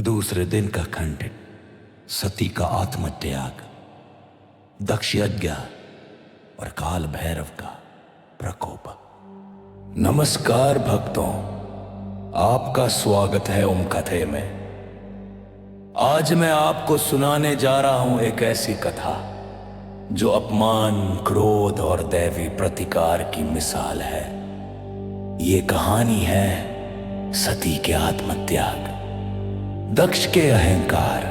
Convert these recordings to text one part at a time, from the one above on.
दूसरे दिन का खंड, सती का आत्मत्याग, दक्ष यज्ञ और काल भैरव का प्रकोप। नमस्कार भक्तों, आपका स्वागत है ओम कथे में। आज मैं आपको सुनाने जा रहा हूं एक ऐसी कथा जो अपमान, क्रोध और दैवी प्रतिकार की मिसाल है। ये कहानी है सती के आत्मत्याग, दक्ष के अहंकार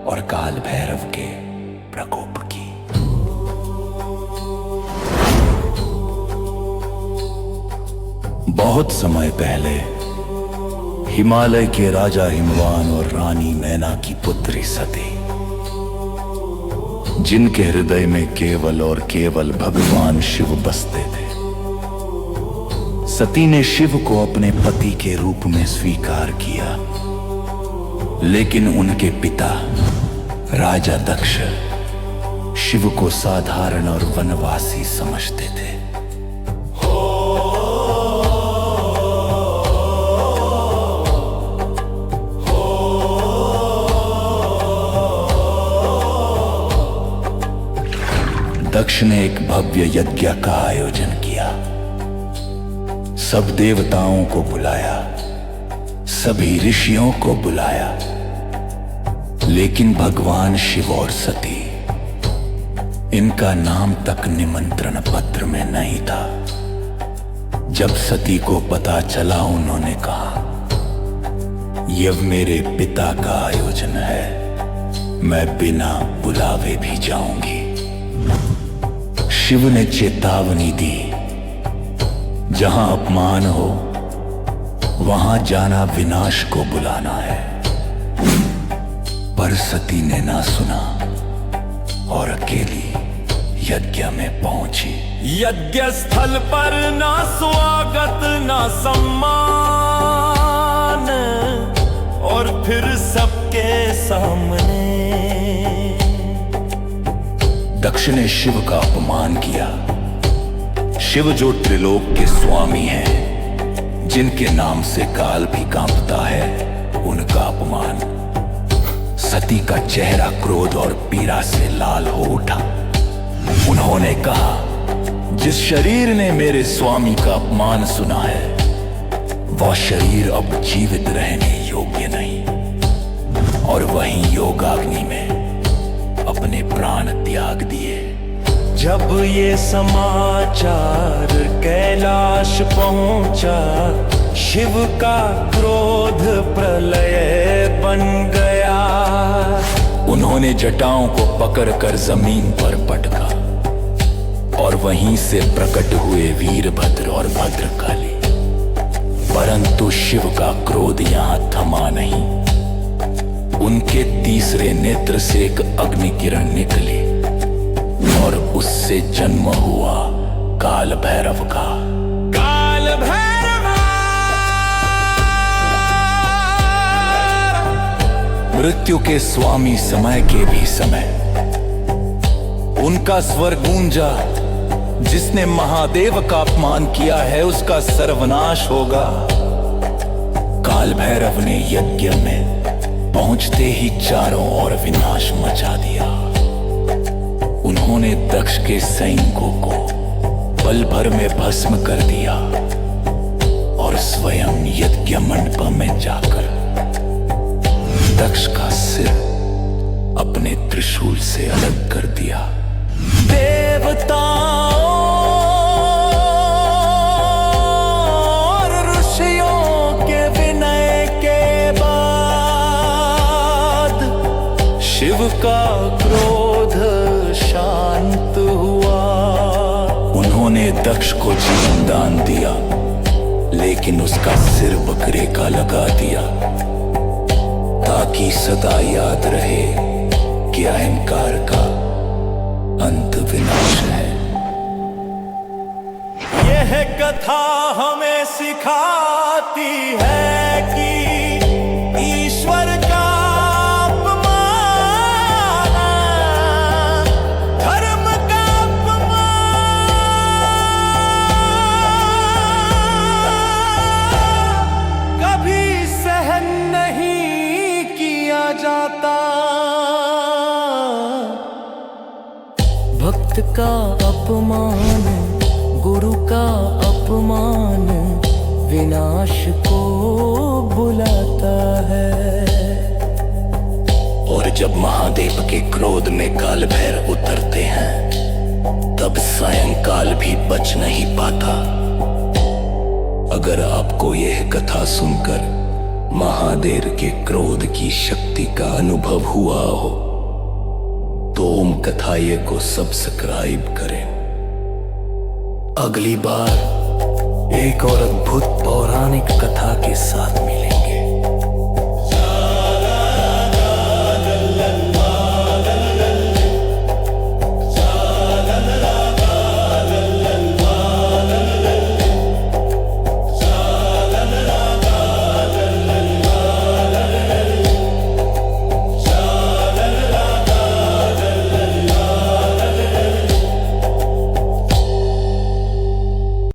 और काल भैरव के प्रकोप की। बहुत समय पहले हिमालय के राजा हिमवान और रानी मैना की पुत्री सती, जिनके हृदय में केवल और केवल भगवान शिव बसते थे। सती ने शिव को अपने पति के रूप में स्वीकार किया, लेकिन उनके पिता राजा दक्ष शिव को साधारण और वनवासी समझते थे। दक्ष ने एक भव्य यज्ञ का आयोजन किया, सब देवताओं को बुलाया, सभी ऋषियों को बुलाया, लेकिन भगवान शिव और सती, इनका नाम तक निमंत्रण पत्र में नहीं था। जब सती को पता चला, उन्होंने कहा, यह मेरे पिता का आयोजन है, मैं बिना बुलावे भी जाऊंगी। शिव ने चेतावनी दी, जहां अपमान हो वहां जाना विनाश को बुलाना है। पर सती ने ना सुना और अकेली यज्ञ में पहुंची। यज्ञ स्थल पर ना स्वागत ना सम्मान, और फिर सबके सामने दक्ष ने शिव का अपमान किया। शिव जो त्रिलोक के स्वामी हैं, जिनके नाम से काल भी कांपता है, उनका अपमान। सती का चेहरा क्रोध और पीड़ा से लाल हो उठा। उन्होंने कहा, जिस शरीर ने मेरे स्वामी का अपमान सुना है, वह शरीर अब जीवित रहने योग्य नहीं। और वहीं योगाग्नि में अपने प्राण त्याग दिए। जब ये समाचार कैलाश पहुंचा, शिव का क्रोध प्रलय बन गया। उन्होंने जटाओं को पकड़कर जमीन पर पटका, और वहीं से प्रकट हुए वीरभद्र और भद्रकाली। परंतु शिव का क्रोध यहां थमा नहीं। उनके तीसरे नेत्र से एक अग्नि किरण निकली, और उससे जन्म हुआ काल भैरव का। काल भैरव मृत्यु के स्वामी समय के भी समय उनका स्वर गूंजा, जिसने महादेव का अपमान किया है उसका सर्वनाश होगा। काल भैरव ने यज्ञ में पहुंचते ही चारों ओर विनाश मचा दिया। उन्होंने दक्ष के सैनिकों को पल भर में भस्म कर दिया, और स्वयं यज्ञ मंडप में जाकर दक्ष का सिर अपने त्रिशूल से अलग कर दिया। देवताओं और ऋषियों के विनय के बाद शिव का क्रोध शांत हुआ। उन्होंने दक्ष को जीवन दान दिया, लेकिन उसका सिर बकरे का लगा दिया, ताकि सदा याद रहे कि अहंकार का अंत विनाश है। यह कथा हमें सिखाती है कि ईश्वर का नहीं की आता। भक्त का अपमान, गुरु का अपमान, विनाश को बुलाता है। और जब महादेव के क्रोध में काल भैरव उतरते हैं तब सायंकाल भी बच नहीं पाता। अगर आपको यह कथा सुनकर महादेव के क्रोध की शक्ति का अनुभव हुआ हो तो ओम कथाये को सब्सक्राइब करें। अगली बार एक और अद्भुत पौराणिक कथा के साथ मिलें।